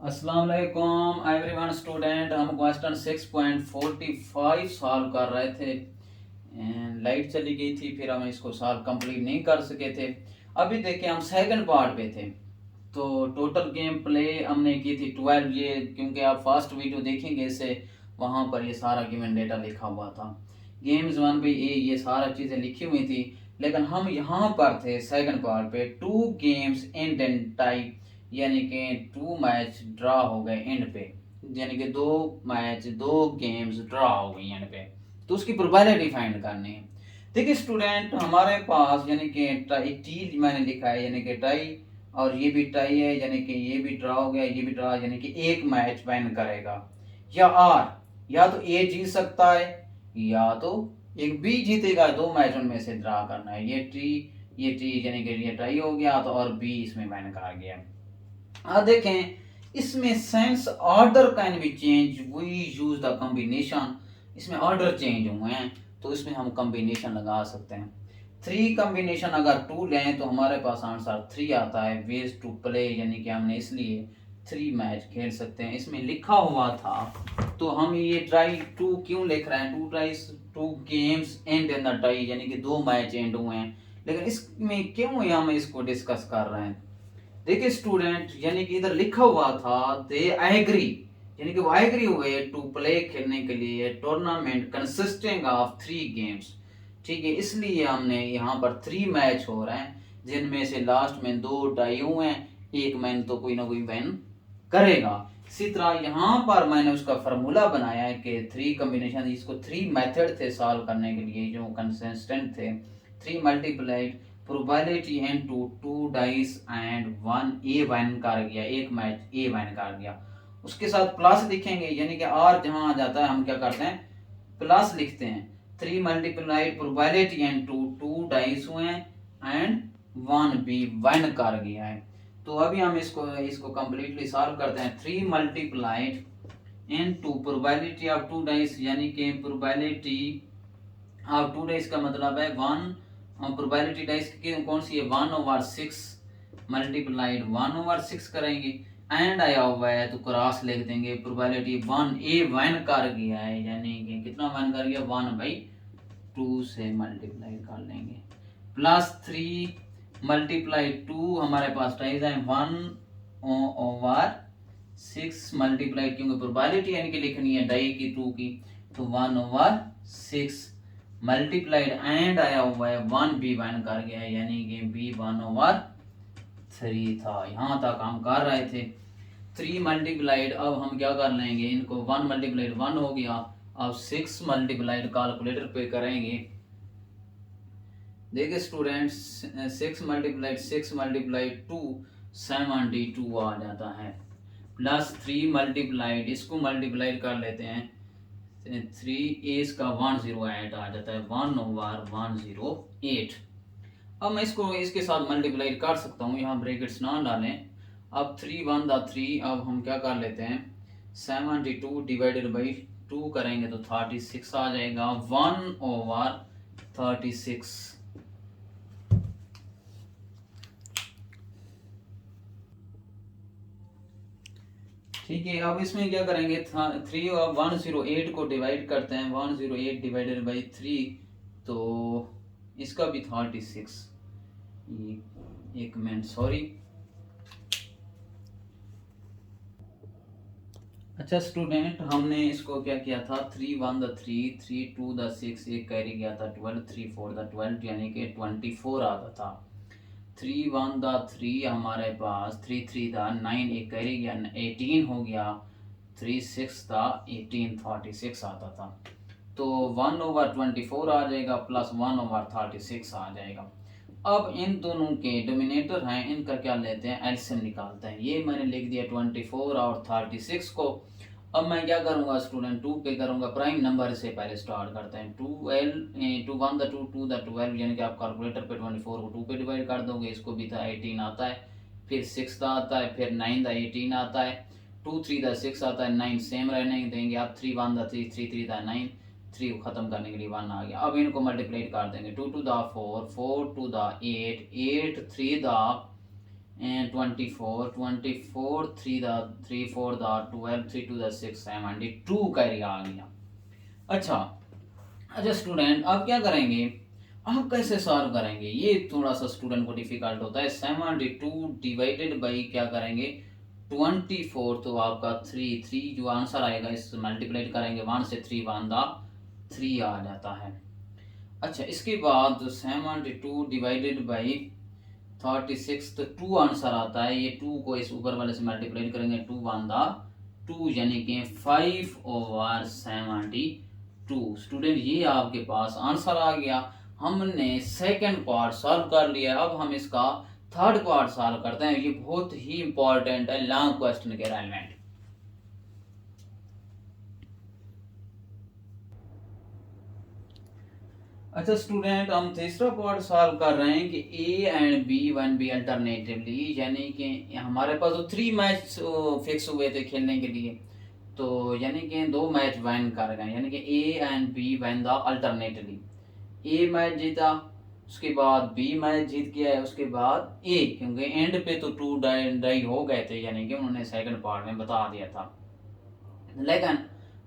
अस्सलाम वालेकुम everyone student. हम क्वेश्चन 6.45 सॉल्व कर रहे थे एंड लाइट चली गई थी, फिर हम इसको सॉल्व कंप्लीट नहीं कर सके थे। अभी देखिए हम सेकंड पार्ट पे थे। तो टोटल गेम प्ले हमने की थी 12। ये क्योंकि आप फर्स्ट वीडियो देखेंगे इसे, वहाँ पर ये सारा गिवन डेटा लिखा हुआ था। गेम्स 1 by A ये सारा चीज़ें लिखी हुई थी, लेकिन हम यहाँ पर थे सेकंड पार्ट पे। 2 गेम्स एंड एंड टाई, यानी कि 2 मैच ड्रा हो गए एंड पे, यानी कि 2 मैच 2 गेम्स ड्रा हो गई एंड पे। तो उसकी प्रोबेबिलिटी फाइंड करनी है। देखिए स्टूडेंट, हमारे पास यानी कि टी मैंने लिखा है, यानी कि टाई, और ये भी टाई है, यानी कि ये भी ड्रा हो गया, ये भी ड्रा, यानी कि एक मैच विन करेगा। या आर, या तो ए जीत सकता है या तो एक बी जीतेगा। 2 मैच उनमें से ड्रा करना है। ये टी यानी कि ये टाई हो गया, तो और बी इसमें विन कर गया। देखें, इसमें sense order can be change, we use the combination. इसमें ऑर्डर चेंज हुए हैं, तो इसमें हम कॉम्बिनेशन लगा सकते हैं। 3 कॉम्बिनेशन अगर 2 लें तो हमारे पास आंसर 3 आता है। वेज टू प्ले, यानी कि हमने इसलिए 3 मैच खेल सकते हैं। इसमें लिखा हुआ था, तो हम ये ट्राई 2 क्यों लिख रहे हैं? 2 games and in the tie, यानी कि 2 मैच एंड हुए हैं, लेकिन इसमें क्यों हम इसको डिस्कस कर रहे हैं? देखिए स्टूडेंट, यानी कि इधर लिखा हुआ था दे एग्री, यानी कि वो एग्री हुए टू प्ले, खेलने के लिए टूर्नामेंट कंसिस्टिंग ऑफ 3 गेम्स। ठीक है, इसलिए हमने यहाँ पर 3 मैच हो रहे हैं, जिनमें से लास्ट में 2 टाई हुए हैं, एक मैन तो कोई ना कोई विन करेगा। इसी तरह यहाँ पर मैंने उसका फार्मूला बनाया है कि 3 कॉम्बिनेशन, इसको 3 मेथड थे सॉल्व करने के लिए जो कंसिस्टेंट थे। 3 multiplied probability and two dice and 1 A win कर गया, एक मैच ए विन कर गया। उसके साथ प्लस लिखेंगे, यानी कि आर जहां आ जाता है हम क्या करते हैं, प्लस लिखते हैं। 3 multiplied probability and two dice हुए हैं एंड 1 B विन कर गया है। तो अभी हम इसको इसको कंप्लीटली सॉल्व करते हैं। 3 multiplied into probability of 2 dice, यानी कि प्रोबेबिलिटी ऑफ 2 डाइस का मतलब है 1। प्रोबेबिलिटी डाइस की कौन सी है? 1/6 मल्टीप्लाइड 1/6 करेंगे। एंड आया हुआ है तो क्रॉस लिख देंगे। प्रोबेबिलिटी 1 A विन कर गया है, यानी कि कितना विन कर गया? 1/2 से मल्टीप्लाई कर लेंगे। +3 मल्टीप्लाई 2, हमारे पास टाइज है 1/6 मल्टीप्लाई, क्योंकि प्रोबेबिलिटी यानी कि लिखनी है डाई की 2 की, तो 1/6 मल्टीप्लाइड एंड आया हुआ है 1 B विन कर गया है, यानी कि B 1/3 था। यहाँ तक हम कर रहे थे। 3 मल्टीप्लाइड, अब हम क्या कर लेंगे इनको, 1 मल्टीप्लाइड 1 हो गया। अब 6 मल्टीप्लाइड कैलकुलेटर पे करेंगे। देखिए स्टूडेंट्स, 6 मल्टीप्लाइड 2 72 आ जाता है। +3 मल्टीप्लाइड, इसको मल्टीप्लाइड कर लेते हैं। 3 का 108 आ जाता है, 1/108। अब मैं इसको इसके साथ मल्टीप्लाई कर सकता हूँ, यहाँ ब्रैकेट्स ना डालें। अब 3 1 3, अब हम क्या कर लेते हैं, 72 डिवाइडेड बाई 2 करेंगे तो 36 आ जाएगा, 1/36। ठीक है, अब इसमें क्या करेंगे, 108 को डिवाइड करते हैं। 108 डिवाइडेड बाई 3, तो इसका भी 36। एक मिनट, सॉरी। अच्छा स्टूडेंट, हमने इसको क्या किया था, 3 1 3 3 2 6, एक कैरी गया था 12, 3 4 12, यानी कि 24 आता था। 3 1 3 हमारे पास 3 3 9, एक कैरी गया 18 हो गया। 3 6 18, 46 आता था। तो 1/24 आ जाएगा, प्लस 1/36 आ जाएगा। अब इन दोनों के डोमिनेटर हैं, इनका क्या लेते हैं, एलसीएम निकालते हैं। ये मैंने लिख दिया 24 और 36 को। अब मैं क्या करूंगा स्टूडेंट, 2 पे करूंगा, प्राइम नंबर से पहले स्टार्ट करते हैं। 2 1 यानी कि आप कैलकुलेटर पे 24 को 2 पे डिवाइड कर दोगे, इसको भी था 18 आता है, फिर 6 आता है, फिर 9 18 आता है, 2 3 6 आता है, 9 सेम रहने देंगे। आप 3 1 3 3 3 9, 3 को खत्म करने के लिए 1 आ गया। अब इनको मल्टीप्लाई कर देंगे, 2 2 4 4 2 8 8 3 and 24 3 4 12 3 2 6 72 कैरी आ गया। अच्छा अच्छा स्टूडेंट, आप क्या करेंगे, आप कैसे सॉल्व करेंगे, ये थोड़ा सा स्टूडेंट को डिफिकल्ट होता है। 72 डिवाइडेड बाई क्या करेंगे 24, तो आपका 3 जो आंसर आएगा इस मल्टीप्लाइड करेंगे 1 से 3 1 3 आ जाता है। अच्छा इसके बाद 72 डिवाइडेड बाई 36, तो 2 आंसर आता है। ये 2 को इस ऊपर वाले से मल्टीप्लाइड करेंगे 2 1 2, यानी कि 5/72। स्टूडेंट ये आपके पास आंसर आ गया। हमने सेकंड पार्ट सॉल्व कर लिया, अब हम इसका थर्ड पार्ट सॉल्व करते हैं। ये बहुत ही इंपॉर्टेंट है लॉन्ग क्वेश्चन के रेलेवेंट। अच्छा स्टूडेंट, हम तीसरा पार्ट सॉल्व कर रहे हैं कि A and B won B alternatively, यानी कि हमारे पास तो 3 मैच फिक्स हुए थे खेलने के लिए, तो यानी कि 2 मैच विन कर गए, यानी कि A and be win the alternatively. A match जीता, उसके बाद बी मैच जीत गया है, उसके बाद ए, क्योंकि एंड पे तो 2 डाई हो गए थे, यानी कि उन्होंने सेकंड पार्ट में बता दिया था। लेकिन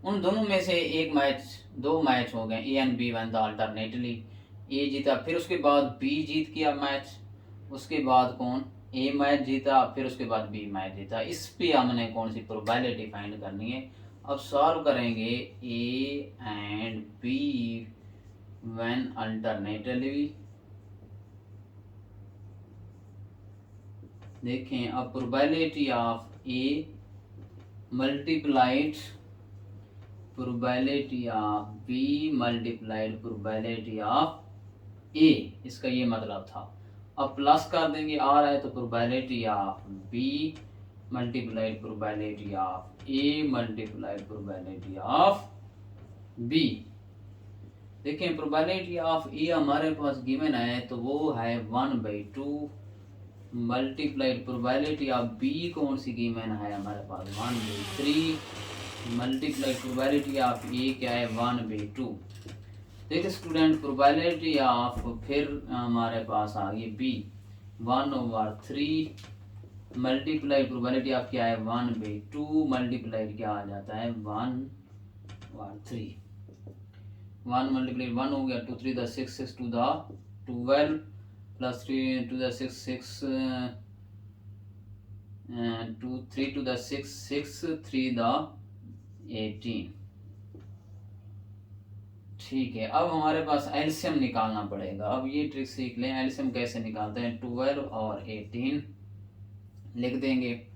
उन दोनों में से एक मैच 2 मैच हो गए, A and B won the alternately. A जीता, फिर उसके बाद बी जीत गया मैच, उसके बाद कौन ए मैच जीता, फिर उसके बाद बी मैच जीता। इस पे हमने कौन सी प्रोबेबिलिटी फाइंड करनी है। अब सॉल्व करेंगे A and B when alternately. देखें अब probability of A multiplied probability of B multiplied probability of A, इसका ये मतलब था। अब प्लस कर देंगे, आ रहा है तो probability of B multiplied probability of A multiplied probability of B. देखें प्रोबेबिलिटी ऑफ ए हमारे पास गिवन है, तो वो है 1/2 मल्टीप्लाइड प्रोबेबिलिटी ऑफ बी कौन सी गिवन है हमारे पास 1/3 मल्टीप्लाइड प्रोबेबिलिटी ऑफ ए क्या है 1/2। देखिए स्टूडेंट प्रोबेबिलिटी ऑफ फिर हमारे पास आ गई बी 1/3 मल्टीप्लाइड प्रोबेबिलिटी ऑफ क्या है 1/2 मल्टीप्लाइड क्या आ जाता है 1/3। 1 मल्टीप्लाइड 1 हो गया 2 3 the 6 6 2 the 12 plus 3 to the 6 6 2 3 to the 6 6 3 the 18। ठीक है, अब हमारे पास एलसीएम निकालना पड़ेगा। अब ये ट्रिक सीख लें, एलसीएम कैसे निकालते हैं। 12 और 18 लिख देंगे,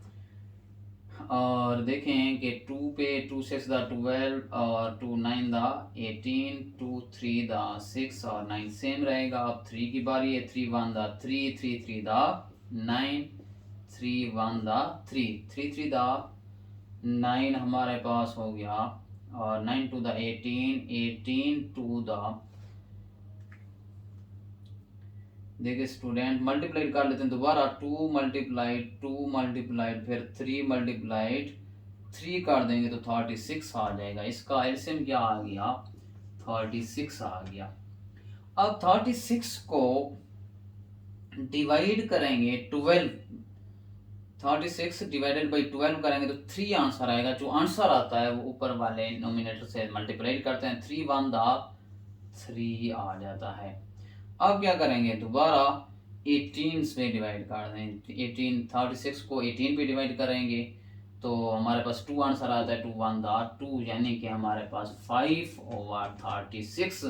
और देखें कि 2 पे 2 6 द 12 और 2 9 द 18 2 3 द 6 और 9 सेम रहेगा। अब 3 की बारी है, 3 1 द 3 3 3 द 9 3 1 द 3 3 3 द 9 हमारे पास हो गया, और 9 2 द 18 18 2 द, देखिए स्टूडेंट मल्टीप्लाइड कर लेते हैं दोबारा, 2 मल्टीप्लाइड फिर 3 मल्टीप्लाइड 3 कर देंगे तो 36 आ जाएगा। इसका एलसीएम क्या आ गया 36 आ गया। अब 36 को डिवाइड करेंगे 12, 36 डिवाइडेड बाई 12 करेंगे तो 3 आंसर आएगा। जो आंसर आता है वो ऊपर वाले नोमिनेटर से मल्टीप्लाइड करते हैं, 3 1 द 3 आ जाता है। अब क्या करेंगे दोबारा 18 से डिवाइड कर दें, 18 36 को 18 पे डिवाइड करेंगे तो हमारे पास 2 आंसर आता है, 2 1 द 2, यानी कि हमारे पास 5/36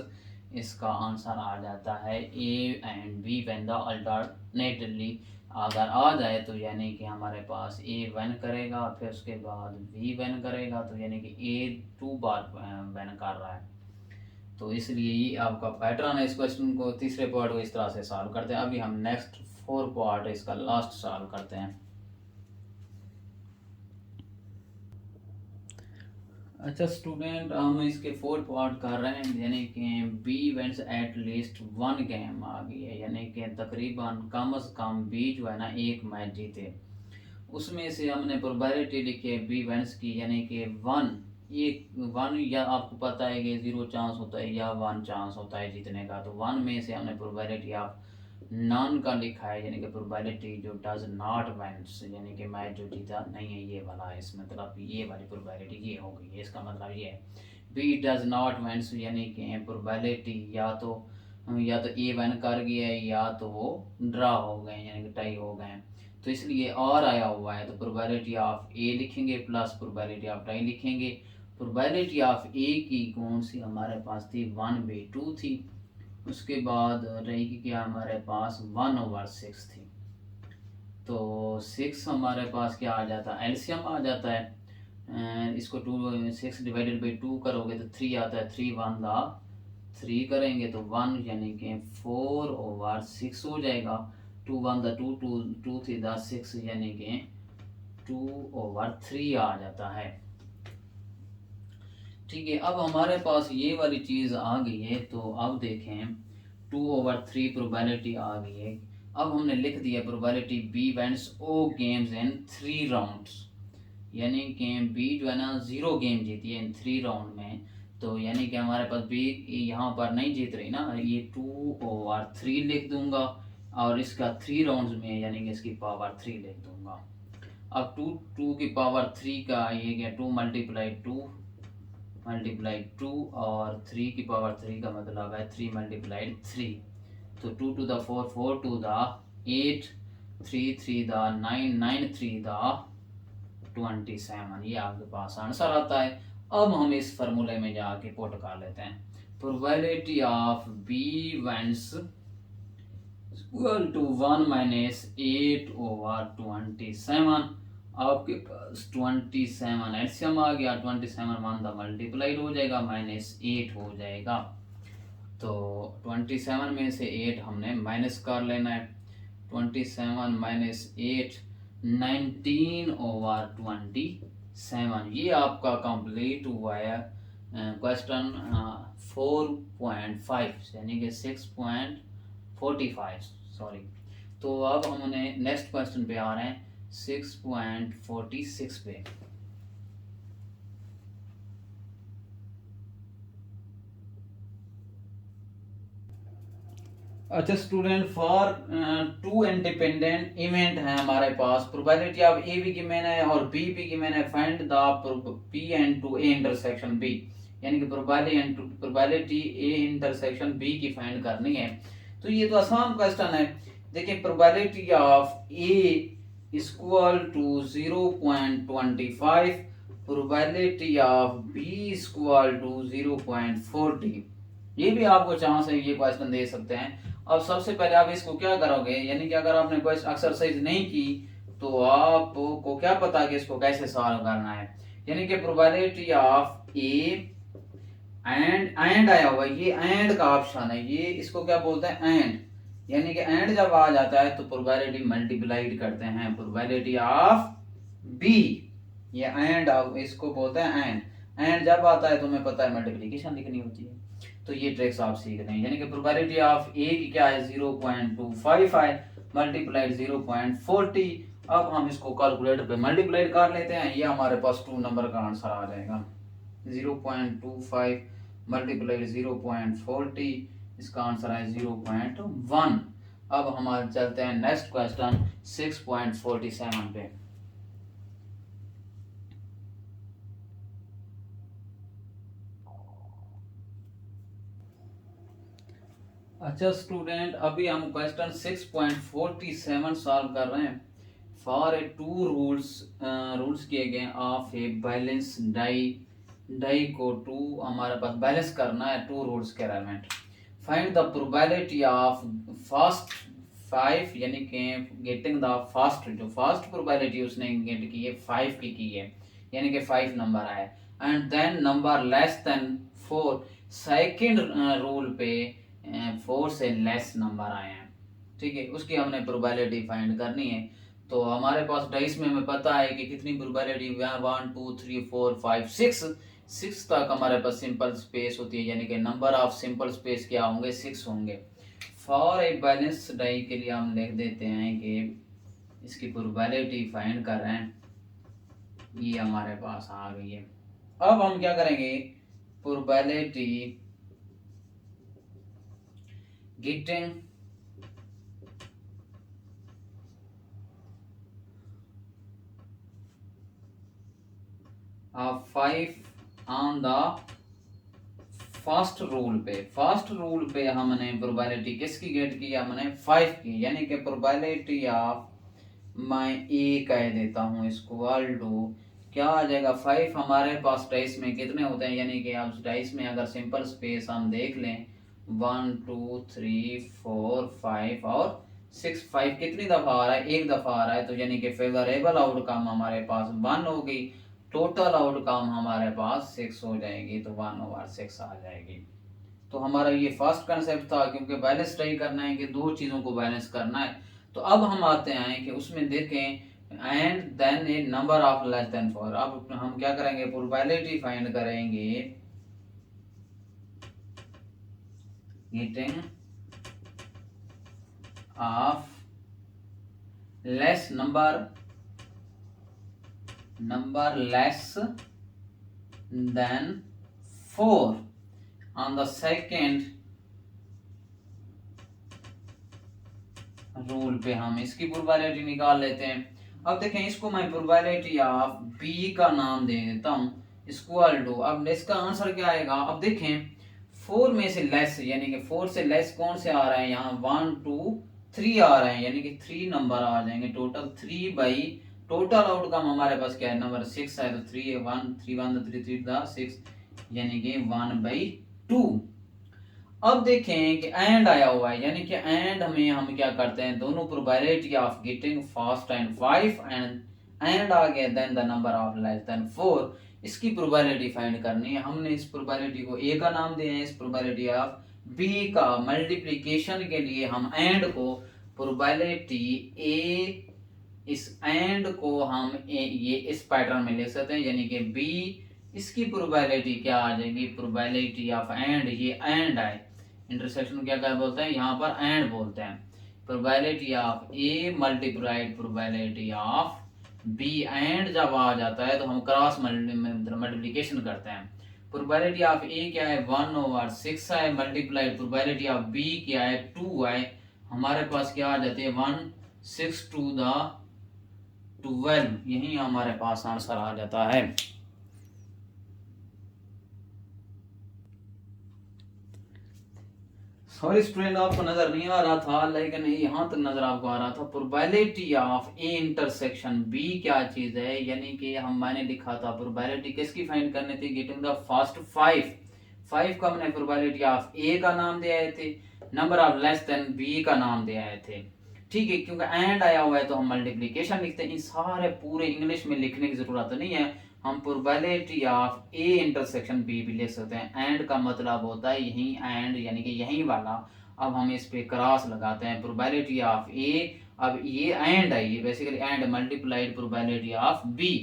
इसका आंसर आ जाता है। A and B when the alternatively अगर आ जाए तो यानी कि हमारे पास ए विन करेगा, फिर उसके बाद बी विन करेगा, तो यानी कि ए 2 बार विन कर रहा है। तो इसलिए ये आपका पैटर्न है। इस क्वेश्चन को तीसरे पार्ट को इस तरह से सॉल्व करते हैं। अभी हम नेक्स्ट 4 पार्ट इसका लास्ट सॉल्व करते हैं। अच्छा स्टूडेंट, हम इसके 4 पार्ट कर रहे हैं, यानी कि B wins at least 1 game आ गई है, यानी कि तकरीबन कम से कम बी जो है ना 1 मैच जीते। उसमें से हमने प्रोबेबिलिटी लिखी है बी विंस की, यानी कि 1 या आपको पता है कि 0 चांस होता है या 1 चांस होता है जीतने का, तो 1 में से हमने प्रोबेबिलिटी ऑफ नॉन का लिखा है, यानी कि प्रोबेबिलिटी जो डज नॉट वेंस, यानी कि मैच जो जीता नहीं है, ये वाला है, इस मतलब ये वाली प्रोबेबिलिटी ये हो गई है, इसका मतलब ये है। बी डज नॉट वेंस, यानी कि प्रोबेबिलिटी या तो ए वन कर गया है या तो वो ड्रा हो गए, यानी कि टाई हो गए हैं, तो इसलिए और आया हुआ है, तो प्रोबेबिलिटी ऑफ ए लिखेंगे प्लस प्रोबेबिलिटी ऑफ टाई लिखेंगे। प्रोबेबिलिटी ऑफ ए की कौन सी हमारे पास थी, 1/2 थी। उसके बाद रहेगी क्या हमारे पास, 1/6 थी। तो 6 हमारे पास क्या आ जाता है, एलसीएम आ जाता है। इसको 6 डिवाइडेड बाई 2 करोगे तो 3 आता है, 3 करेंगे तो 1, यानी कि 4/6 हो जाएगा। 2 2 2 3 6, यानी कि 2/3 आ जाता है। ठीक है, अब हमारे पास ये वाली चीज़ आ गई है, तो अब देखें 2/3 प्रोबेबिलिटी आ गई है। अब हमने लिख दिया प्रोबेबिलिटी बी विंस ओ गेम्स इन 3 राउंड्स, यानी कि बी जो है ना 0 गेम जीती है इन 3 राउंड में, तो यानी कि हमारे पास बी यहाँ पर नहीं जीत रही ना, ये 2/3 लिख दूंगा और इसका 3 राउंड्स में यानी कि इसकी पावर 3 लिख दूंगा। अब 2 की पावर 3 का ये क्या, 2 मल्टीप्लाई 2 और 3 की पावर 3 का मतलब है 3 मल्टीप्लाइड 3, तो 2 to the 4, 4 to the 8, 3 3 the 9, 9 3 the 27, ये आपके पास आंसर आता है। अब हम इस फार्मूले में जाके पुट कर लेते हैं, probability of B wins equal to 1 minus 8/27। आपके पास 27 एलसीएम आ गया, 27 वन द मल्टीप्लाइड हो जाएगा, -8 हो जाएगा। तो 27 में से 8 हमने माइनस कर लेना है, 27 माइनस 8 19/27। ये आपका कंप्लीट हुआ है क्वेश्चन 4.5, यानी कि 6.45, सॉरी। तो अब हमने नेक्स्ट क्वेश्चन पे आ रहे हैं 6.46 पे। अच्छा स्टूडेंट, फॉर 2 इंडिपेंडेंट इवेंट है हमारे पास, प्रोबेबिलिटी ऑफ ए भी गिवन है और बी भी गिवन है, find the P and to A intersection B, यानी कि प्रोबेबिलिटी ए इंटरसेक्शन बी की फाइंड करनी है। तो ये तो आसान क्वेश्चन है। देखिए probability of A equal to 0.25, probability of B equal to 0.40। ये भी आपको चांस है, ये क्वेश्चन दे सकते हैं। अब सबसे पहले आप इसको क्या करोगे, यानी कि अगर आपने कोई एक्सरसाइज नहीं की तो आपको क्या पता कि इसको कैसे सॉल्व करना है। यानी कि प्रोबेबिलिटी ऑफ ए एंड आया हुआ, ये एंड का ऑप्शन है, ये इसको क्या बोलते हैं, एंड, यानी कि एंड जब आ जाता है तो प्रोबेबिलिटी मल्टीप्लाइड करते हैं, प्रोबेबिलिटी ऑफ बी, ये एंड इसको बोलते हैं एंड जब आता है तुम्हें पता है मल्टीप्लिकेशन लिखनी होती है। तो ये ट्रिक्स आप सीख रहे हैं, यानी कि प्रोबेबिलिटी ऑफ ए की क्या है 0.25 है, मल्टीप्लाइड 0.40। अब हम इसको कैलकुलेटर पे मल्टीप्लाइड कर लेते हैं, ये हमारे पास 2 नंबर का आंसर आ जाएगा। 0.25 मल्टीप्लाइड 0.40, इसका आंसर है 0.1। अब हमारे चलते हैं नेक्स्ट क्वेश्चन 6.47 पे। अच्छा स्टूडेंट, अभी हम क्वेश्चन 6.47 सॉल्व कर रहे हैं। फॉर ए 2 रूल्स किए गए ऑफ ए बैलेंस डाई को 2 हमारे पास बैलेंस करना है 2 रूल्स के relevant. Find the probability of first 5, यानी कि गेटिंग द फर्स्ट, जो फर्स्ट प्रोबेबिलिटी उसने गेट की है 5 की है, यानी कि 5 नंबर आए, and then number less than 4, second rule पे 4 से लेस नंबर आए हैं। ठीक है, उसकी हमने प्रोबेबिलिटी फाइंड करनी है। तो हमारे पास डाइस में हमें पता है कि कितनी प्रोबेबिलिटी 1 2 3 4 5 6 तक हमारे पास सिंपल स्पेस होती है, यानी कि नंबर ऑफ सिंपल स्पेस क्या होंगे, 6 होंगे। फॉर ए बैलेंस डाई के लिए हम लिख देते हैं कि इसकी प्रोबेबिलिटी फाइंड कर रहे हैं, ये हमारे पास आ गई है। अब हम क्या करेंगे, प्रोबेबिलिटी गेटिंग अब 5 ऑन द फर्स्ट रूल पे हमने प्रोबेबिलिटी किसकी गेट की, हमने 5 की, यानी कि प्रोबेबिलिटी ऑफ, मैं ए कह देता हूँ इसको अल टू, क्या आ जाएगा 5। हमारे पास डाइस में कितने होते हैं, यानी कि आप डाइस में अगर सिंपल स्पेस हम देख लें 1 2 3 4 5 और 6, 5 कितनी दफा आ रहा है, एक दफा आ रहा है, तो यानी कि फेवरेबल आउटकम हमारे पास 1 हो गई, टोटल आउटकम हमारे पास 6 हो जाएगी, तो 1/6 आ जाएगी। तो हमारा ये फर्स्ट कंसेप्ट था, क्योंकि बैलेंस ट्राई करना है कि दो चीज़ों को बैलेंस करना है। तो अब हम आते हैं कि उसमें देखें and then a number of less than 4। अब हम क्या करेंगे, प्रोबेबिलिटी फाइंड करेंगे getting of less number less than 4 on the second rule पे हम इसकी प्रोबेबिलिटी निकाल लेते हैं। अब देखें, इसको मैं प्रोबेबिलिटी ऑफ बी का नाम दे देता हूँ इक्वल टू, अब इसका आंसर क्या आएगा, अब देखें 4 में से लेस, यानी कि 4 से लेस कौन से आ रहे हैं, यहाँ 1 2 3 आ रहे हैं, यानी कि 3 नंबर आ जाएंगे, टोटल 3 बाई टोटल आउटकम हमारे पास क्या है, नंबर 6 है, तो 3 1 3 1 3 3 6, यानी कि 1/2। अब देखें कि एंड आया हुआ है, यानी कि एंड में हम क्या करते हैं, दोनों probability of getting first and 5 and आ गया then the number of less than 4, इसकी प्रोबेबिलिटी फाइंड करनी है। हमने इस प्रोबेबिलिटी को ए का नाम दिया है, इस प्रोबेबिलिटी ऑफ बी का मल्टीप्लिकेशन के लिए हम एंड को प्रोबेबिलिटी ए, इस एंड को हम ये इस पैटर्न में लिख सकते हैं, यानी कि बी, इसकी प्रोबेबिलिटी क्या आ जाएगी, प्रोबेबिलिटी ऑफ एंड, ये एंड है, इंटरसेक्शन क्या क्या बोलते हैं यहाँ पर, एंड बोलते हैं, probability of A multiplied probability of B, and जब आ जाता है तो हम क्रॉस मल्टीप्लिकेशन करते हैं। प्रोबेबिलिटी ऑफ ए क्या है 1/6 है, मल्टीप्लाइड प्रोबेबिलिटी ऑफ बी क्या है 2 है, हमारे पास क्या आ जाती है 1/6 to the 12, यही हमारे पास आंसर आ जाता है। सॉरी स्टूडेंट, आपको नजर नहीं आ रहा था, लेकिन यहाँ तक नजर आपको आ रहा था। Probability of A intersection B क्या चीज है, यानी कि मैंने लिखा था प्रोबेबिलिटी किसकी फाइंड करनी थी, गेटिंग द फर्स्ट 5 को हमने प्रोबेबिलिटी ऑफ ए का नाम दिया थे, number of less than B का नाम दिया थे, ठीक है, क्योंकि एंड आया हुआ है तो हम मल्टीप्लिकेशन लिखते हैं। इन सारे पूरे इंग्लिश में लिखने की जरूरत नहीं है, हम probability of A intersection B भी लिख सकते हैं। एंड का मतलब होता है यही एंड, यानी कि यही वाला। अब हम इस पे क्रॉस लगाते हैं, प्रोबेबिलिटी ऑफ ए, अब ये एंड है, ये basically and multiplied probability of B,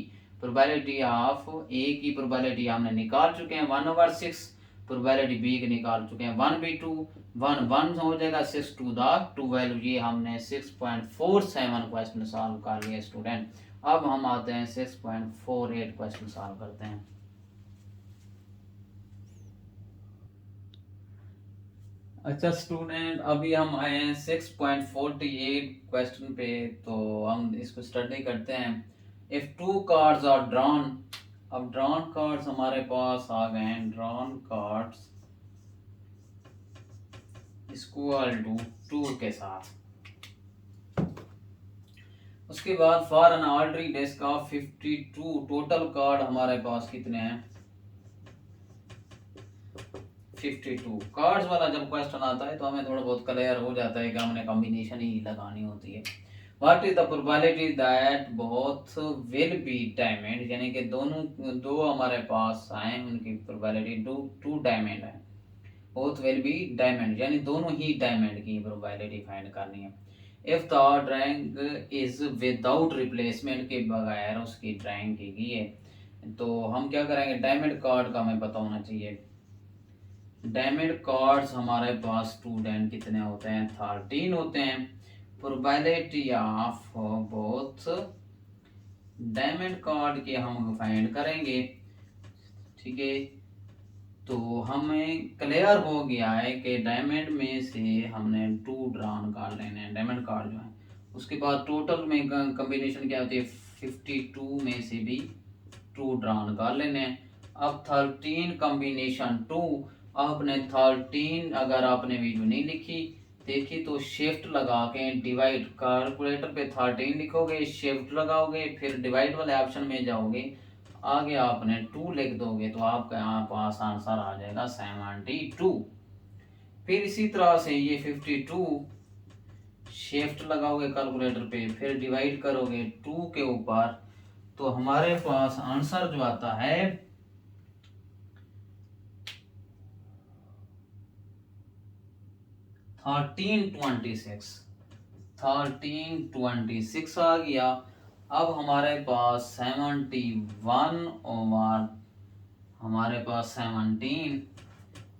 probability of A की प्रोबेबिलिटी हमने निकाल चुके हैं 1/6, प्रोबेबिलिटी बी की निकाल चुके हैं 1/2, 1 हो जाएगा 6 to the 12, ये हमने 6.47 क्वेश्चन सॉल्व कर लिए स्टूडेंट। अब हम आते हैं 6.48 क्वेश्चन सॉल्व करते हैं। अच्छा स्टूडेंट, अभी हम आए हैं 6.48 क्वेश्चन पे, तो हम इसको स्टडी करते हैं। इफ 2 कार्ड्स आर ड्रॉन, अब ड्रॉन कार्ड्स हमारे पास आ गए हैं, ड्रॉन कार्ड्स इक्वल टू 2 के साथ, उसके बाद फॉर एन ऑर्डरी डिस्क ऑफ 52, टोटल कार्ड हमारे पास कितने हैं 52। कार्ड्स वाला जब क्वेश्चन आता है तो हमें थोड़ा बहुत क्लियर हो जाता है कि हमने कॉम्बिनेशन ही लगानी होती है। What is the probability that both will be diamond, यानी कि दोनों दो हमारे पास आए, उनकी प्रोबेबिलिटी टू डायमंड है, बोथ विल बी डायमंड, यानी दोनों ही डायमंड की प्रोबेबिलिटी फाइंड करनी है। If the drawing is without replacement, के बगैर उसकी ड्राइंग की गई है, तो हम क्या करेंगे, डायमंड कार्ड का हमें पता होना चाहिए। डायमंड कार्ड्स हमारे पास स्टूडेंट कितने होते हैं 13 होते हैं। Probability of both diamond card के हम फाइंड करेंगे, ठीक है, तो हमें क्लियर हो गया है कि डायमंड में से हमने 2 ड्रॉन कार्ड लेने हैं, डायमंड कार्ड जो है, उसके बाद टोटल में कॉम्बिनेशन क्या होती है 52 में से भी 2 ड्रान कर लेने हैं। अब 13 कॉम्बिनेशन 2, आपने 13 अगर आपने वीडियो नहीं लिखी देखी तो शिफ्ट लगा के डिवाइड, कैलकुलेटर पे 13 लिखोगे, शिफ्ट लगाओगे, फिर डिवाइड वाले ऑप्शन में जाओगे, आगे आपने 2 लिख दोगे तो आपका यहाँ पास आंसर आ जाएगा 72। फिर इसी तरह से ये 52, शिफ्ट लगाओगे कैलकुलेटर पे, फिर डिवाइड करोगे 2 के ऊपर, तो हमारे पास आंसर जो आता है 1326, 1326 आ गया। अब हमारे पास 71 ओवर हमारे पास 17,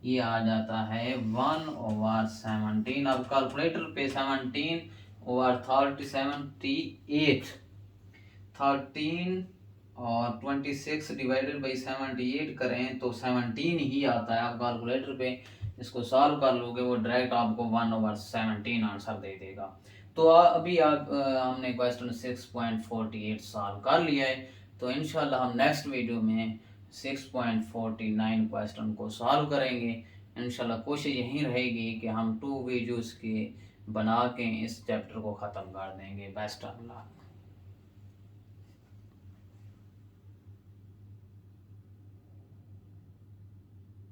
ये आ जाता है 1/17। अब कैलकुलेटर पे 17/30 13 और 26 डिवाइडेड बाई 78 करें तो 17 ही आता है। आप कैलकुलेटर पे इसको सॉल्व कर लोगे, वो डायरेक्ट आपको 1/17 आंसर दे देगा। तो अभी हमने क्वेश्चन 6.48 सॉल्व कर लिया है। तो इंशाल्लाह हम नेक्स्ट वीडियो में 6.49 क्वेश्चन को सॉल्व करेंगे। इंशाल्लाह कोशिश यही रहेगी कि हम 2 वीडियोस के बना के इस चैप्टर को ख़त्म कर देंगे। Best of luck.